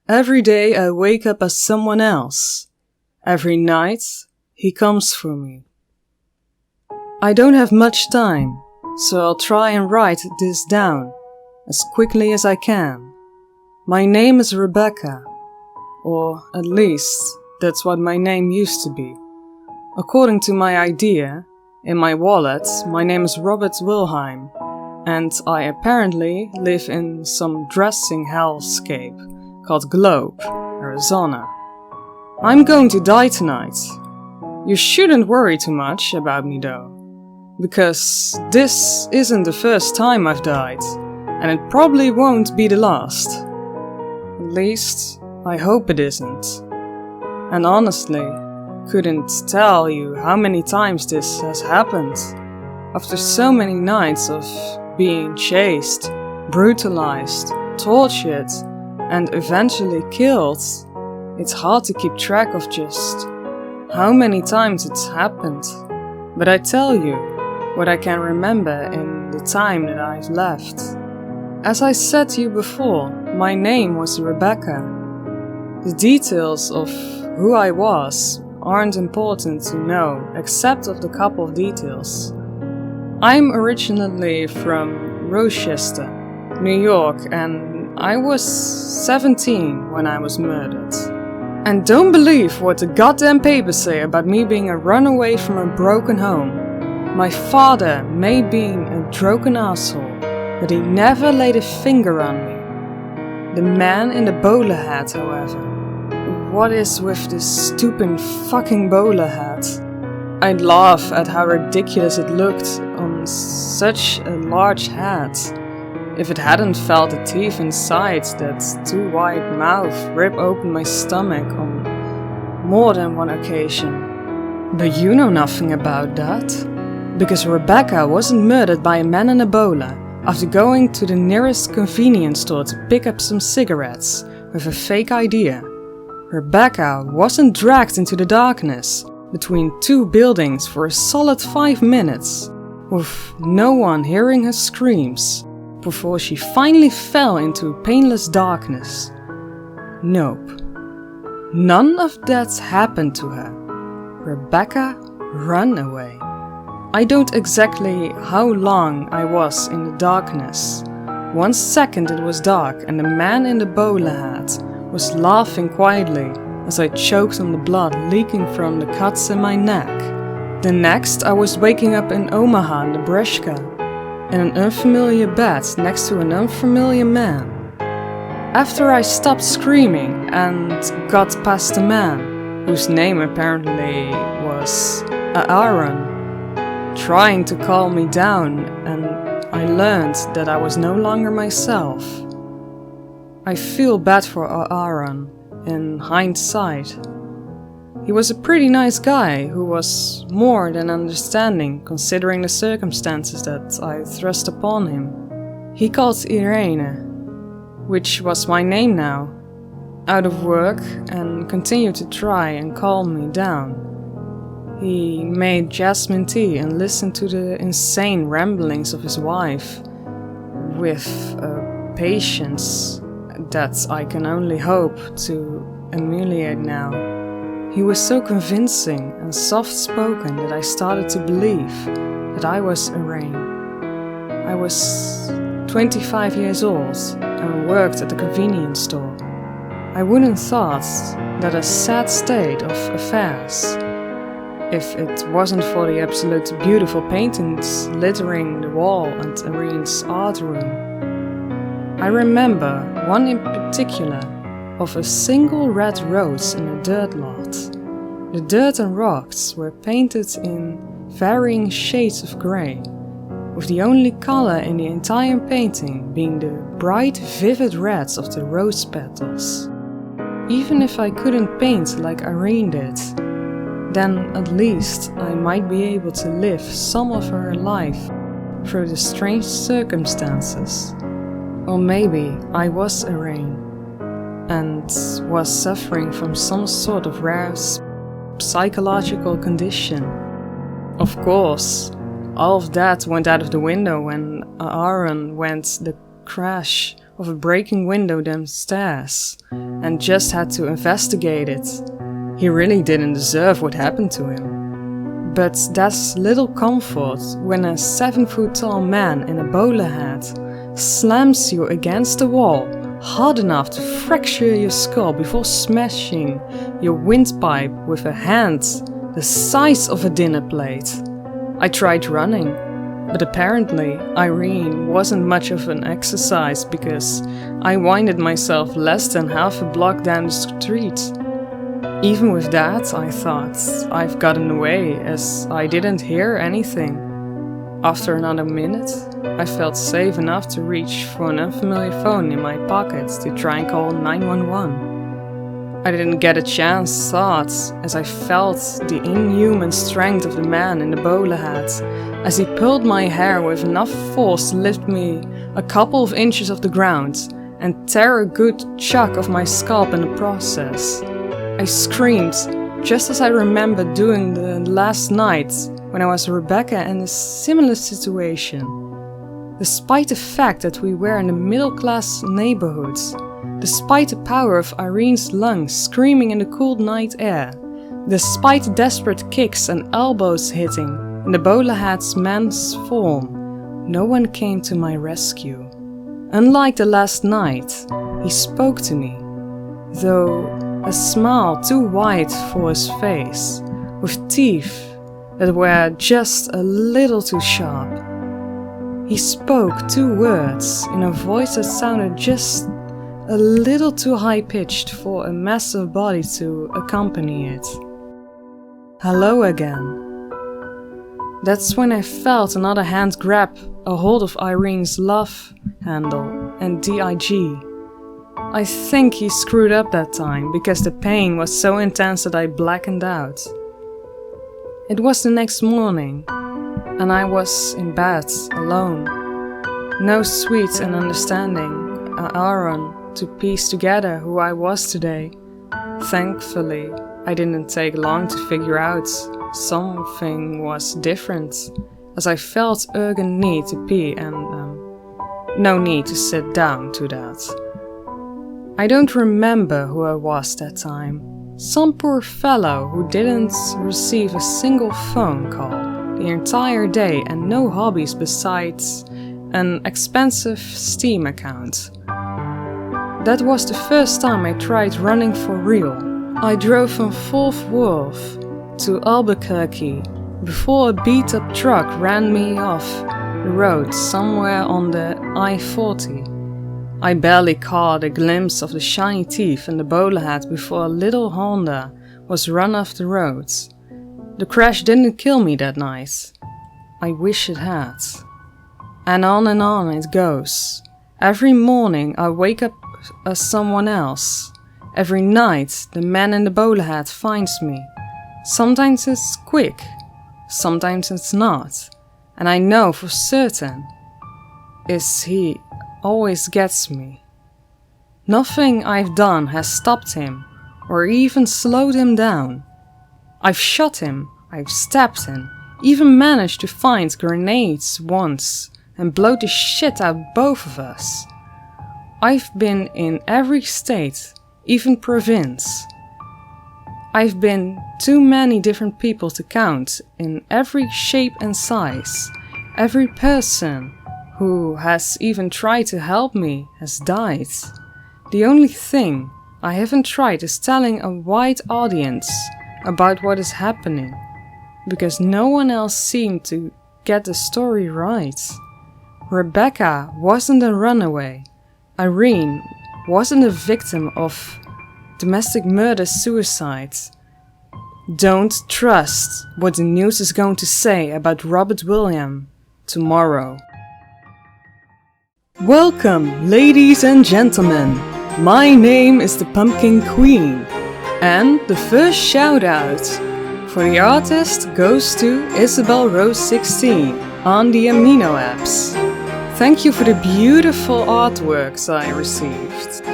Every day I wake up as someone else. Every night he comes for me. I don't have much time, so I'll try and write this down as quickly as I can. My name is Rebecca, or at least that's what my name used to be. According to my idea, in my wallet, my name is Robert Wilhelm, and I apparently live in some dressing hellscape called Globe, Arizona. I'm going to die tonight. You shouldn't worry too much about me though, because this isn't the first time I've died, and it probably won't be the last. At least, I hope it isn't. And honestly, couldn't tell you how many times this has happened. After so many nights of being chased, brutalized, tortured, and eventually killed, it's hard to keep track of just how many times it's happened. But I tell you what I can remember in the time that I've left. As I said to you before, my name was Rebecca. The details of who I was aren't important to know, except of the couple of details. I'm originally from Rochester, New York, and I was 17 when I was murdered. And don't believe what the goddamn papers say about me being a runaway from a broken home. My father may be a broken asshole, but he never laid a finger on me. The man in the bowler hat, however. What is with this stupid fucking bowler hat? I'd laugh at how ridiculous it looked on such a large hat. If it hadn't felt the teeth inside that too wide mouth rip open my stomach on more than one occasion. But you know nothing about that. Because Rebecca wasn't murdered by a man in a bowler after going to the nearest convenience store to pick up some cigarettes with a fake idea. Rebecca wasn't dragged into the darkness between two buildings for a solid 5 minutes, with no one hearing her screams, before she finally fell into painless darkness. Nope. None of that's happened to her. Rebecca ran away. I don't exactly how long I was in the darkness. 1 second it was dark and the man in the bowler hat was laughing quietly as I choked on the blood leaking from the cuts in my neck. The next I was waking up in Omaha, Nebraska, in an unfamiliar bed next to an unfamiliar man. After I stopped screaming and got past the man, whose name apparently was Aaron, trying to calm me down, and I learned that I was no longer myself. I feel bad for Aaron in hindsight. He was a pretty nice guy who was more than understanding considering the circumstances that I thrust upon him. He called Irene, which was my name now, out of work and continued to try and calm me down. He made jasmine tea and listened to the insane ramblings of his wife with a patience that I can only hope to emulate now. He was so convincing and soft-spoken that I started to believe that I was Irene. I was 25 years old and worked at the convenience store. I wouldn't thought that a sad state of affairs, if it wasn't for the absolute beautiful paintings littering the wall and Irene's art room. I remember one in particular of a single red rose in a dirt lot. The dirt and rocks were painted in varying shades of grey, with the only color in the entire painting being the bright, vivid reds of the rose petals. Even if I couldn't paint like Irene did, then at least I might be able to live some of her life through the strange circumstances. Or maybe I was Irene and was suffering from some sort of rare psychological condition. Of course, all of that went out of the window when Aaron went the crash of a breaking window downstairs and just had to investigate it. He really didn't deserve what happened to him. But that's little comfort when a 7-foot-tall man in a bowler hat slams you against the wall hard enough to fracture your skull before smashing your windpipe with a hand the size of a dinner plate. I tried running, but apparently Irene wasn't much of an exercise because I winded myself less than half a block down the street. Even with that, I thought I've gotten away as I didn't hear anything. After another minute, I felt safe enough to reach for an unfamiliar phone in my pocket to try and call 911. I didn't get a chance thought as I felt the inhuman strength of the man in the bowler hat as he pulled my hair with enough force to lift me a couple of inches off the ground and tear a good chunk of my scalp in the process. I screamed just as I remember doing the last night when I was Rebecca in a similar situation. Despite the fact that we were in a middle-class neighborhood, despite the power of Irene's lungs screaming in the cool night air, despite the desperate kicks and elbows hitting in the bowler hat's man's form, no one came to my rescue. Unlike the last night, he spoke to me, though a smile too wide for his face, with teeth that were just a little too sharp. He spoke 2 words in a voice that sounded just a little too high-pitched for a massive body to accompany it. Hello again. That's when I felt another hand grab a hold of Irene's love handle and dig. I think he screwed up that time because the pain was so intense that I blackened out. It was the next morning, and I was in bed alone. No sweet and understanding Aaron to piece together who I was today. Thankfully, I didn't take long to figure out something was different, as I felt urgent need to pee and no need to sit down to that. I don't remember who I was that time. Some poor fellow who didn't receive a single phone call the entire day and no hobbies besides an expensive Steam account. That was the first time I tried running for real. I drove from Fort Worth to Albuquerque before a beat-up truck ran me off the road somewhere on the I-40. I barely caught a glimpse of the shiny teeth and the bowler hat before a little Honda was run off the road. The crash didn't kill me that night. I wish it had. And on it goes. Every morning I wake up as someone else. Every night the man in the bowler hat finds me. Sometimes it's quick, sometimes it's not. And I know for certain is he always gets me. Nothing I've done has stopped him or even slowed him down. I've shot him, I've stabbed him, even managed to find grenades once and blow the shit out both of us. I've been in every state, even province. I've been too many different people to count in every shape and size. Every person who has even tried to help me has died. The only thing I haven't tried is telling a wide audience about what is happening, because no one else seemed to get the story right. Rebecca wasn't a runaway. Irene wasn't a victim of domestic murder-suicide. Don't trust what the news is going to say about Robert William tomorrow. Welcome, ladies and gentlemen. My name is the Pumpkin Queen, and the first shout out for the artist goes to Isabel Rose 16 on the Amino apps. Thank you for the beautiful artworks I received.